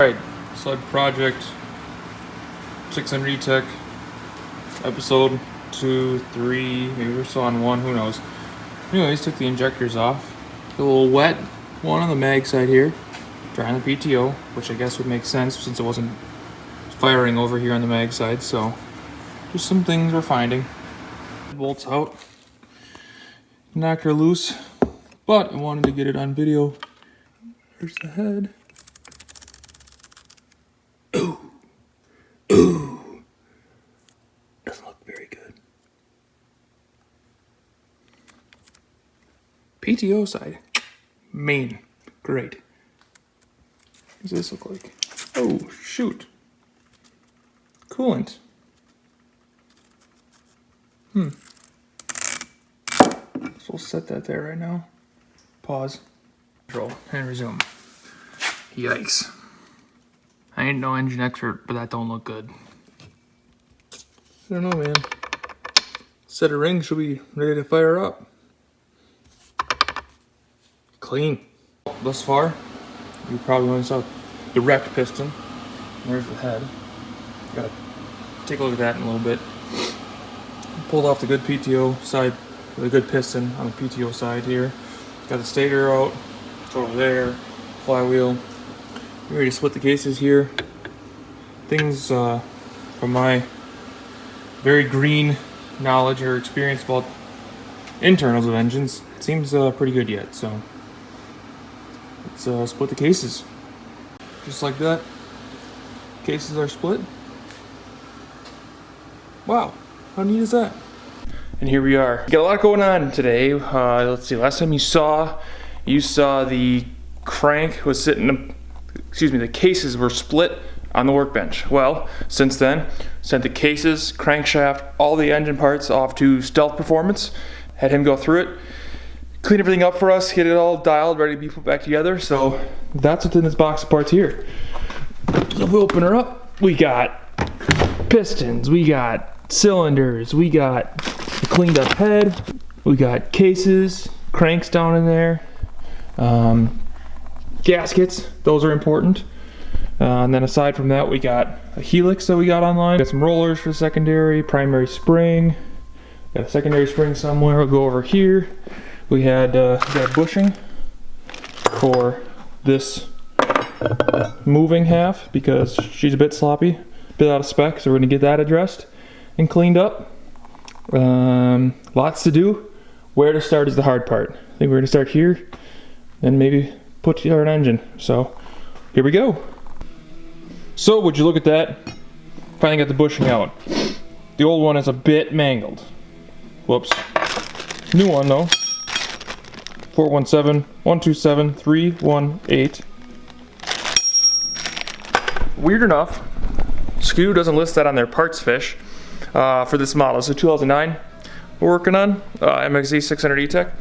Alright, sled project 600 ETEC, episode 2, 3, maybe we're still on 1, who knows. Anyways, took the injectors off. A little wet one on the mag side here, dry on the PTO, which I guess would make sense since it wasn't firing over here on the mag side, so just some things we're finding. Bolts out, knocked her loose, but I wanted to get it on video. There's the head. Ooh, doesn't look very good. PTO side, main, great. What does this look like? Oh, shoot. Coolant. So we'll set that there right now. Pause. Control and resume. Yikes. I ain't no engine expert, but that don't look good. I don't know, man. Set of rings should be ready to fire up. Clean. Thus far, you probably only saw the wrecked piston. There's the head. Gotta take a look at that in a little bit. Pulled off the good PTO side, the good piston on the PTO side here. Got the stator out. It's over there. Flywheel. I'm ready to split the cases here. Things from my very green knowledge or experience about internals of engines seems pretty good yet. So let's split the cases. Just like that. Cases are split. Wow, how neat is that? And here we are. Got a lot going on today. Let's see. Last time you saw the crank was sitting. The cases were split on the workbench. Well, since then, sent the cases, crankshaft, all the engine parts off to Stealth Performance. Had him go through it, clean everything up for us, get it all dialed, ready to be put back together. So that's what's in this box of parts here. So if we open her up, we got pistons, we got cylinders, we got a cleaned up head, we got cases, cranks down in there. Gaskets, those are important. And then aside from that, we got a helix that we got online. Got some rollers for secondary, primary spring. Got a secondary spring somewhere. We'll go over here. We had got bushing for this moving half because she's a bit sloppy, a bit out of spec. So we're gonna get that addressed and cleaned up. Lots to do. Where to start is the hard part. I think we're gonna start here, and maybe put together an engine. So here we go. So would you look at that? Finally got the bushing out. The old one is a bit mangled. Whoops. New one though. 417-127-318. Weird enough, Skidoo doesn't list that on their parts fiche for this model. It's a 2009 we're working on, MXZ 600 ETEC,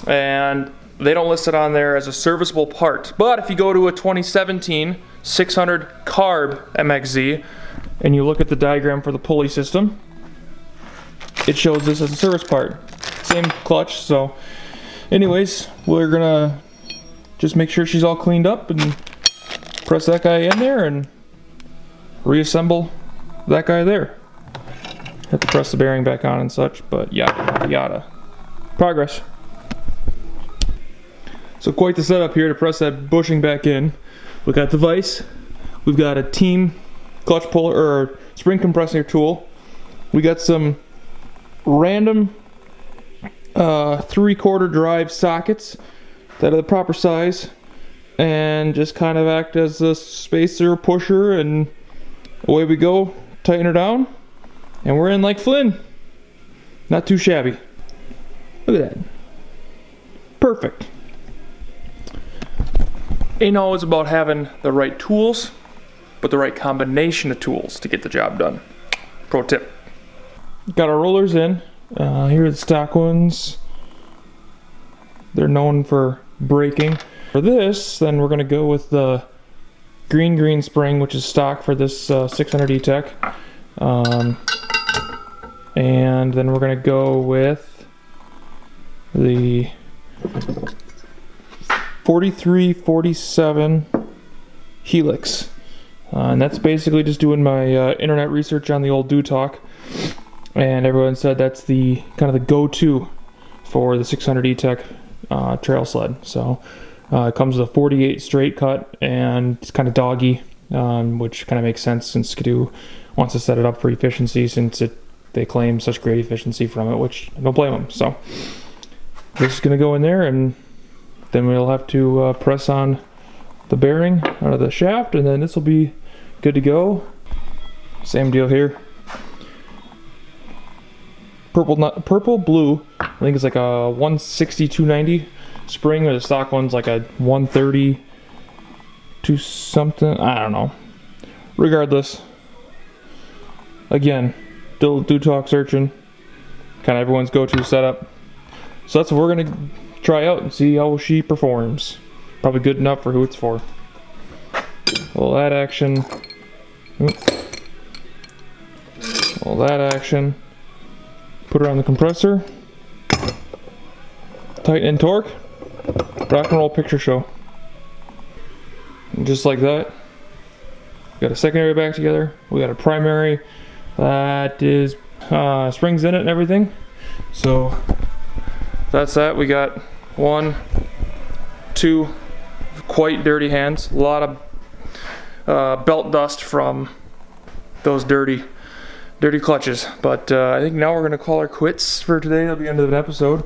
and they don't list it on there as a serviceable part. But if you go to a 2017 600 carb MXZ and you look at the diagram for the pulley system, it shows this as a service part. Same clutch. So anyways, we're gonna just make sure she's all cleaned up and press that guy in there and reassemble that guy there. Have to press the bearing back on and such, but yada yada. Progress. So quite the setup here to press that bushing back in. We got the vise. We've got a team clutch puller or spring compressor tool. We got some random 3/4 drive sockets that are the proper size and just kind of act as a spacer pusher, and away we go. Tighten her down and we're in like Flynn. Not too shabby. Look at that. Perfect. Ain't always about having the right tools, but the right combination of tools to get the job done. Pro tip. Got our rollers in. Here are the stock ones. They're known for braking. For this, then we're gonna go with the green spring, which is stock for this 600 ETEC. And then we're gonna go with the 4347 Helix. And that's basically just doing my internet research on the old Talk, and everyone said that's the kind of the go-to for the 600 ETEC trail sled. So it comes with a 48 straight cut, and it's kind of doggy, which kind of makes sense since Skidoo wants to set it up for efficiency, since they claim such great efficiency from it, which I don't blame them. So this is going to go in there, and then we'll have to press on the bearing out of the shaft, and then this will be good to go. Same deal here. Purple blue, I think it's like a 160 290 spring, or the stock one's like a 130 to something, I don't know. Regardless, again, still Talk searching, kind of everyone's go-to setup. So that's what we're gonna try out and see how she performs. Probably good enough for who it's for. All that action. All that action. Put her on the compressor. Tighten and torque. Rock and roll picture show. And just like that, got a secondary back together. We got a primary that is springs in it and everything. So that's that. We got 1, 2 quite dirty hands. A lot of belt dust from those dirty clutches. But I think now we're gonna call her quits for today. That'll be the end of the episode.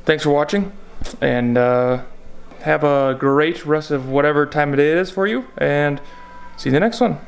Thanks for watching, and have a great rest of whatever time of day it is for you, and see you in the next one.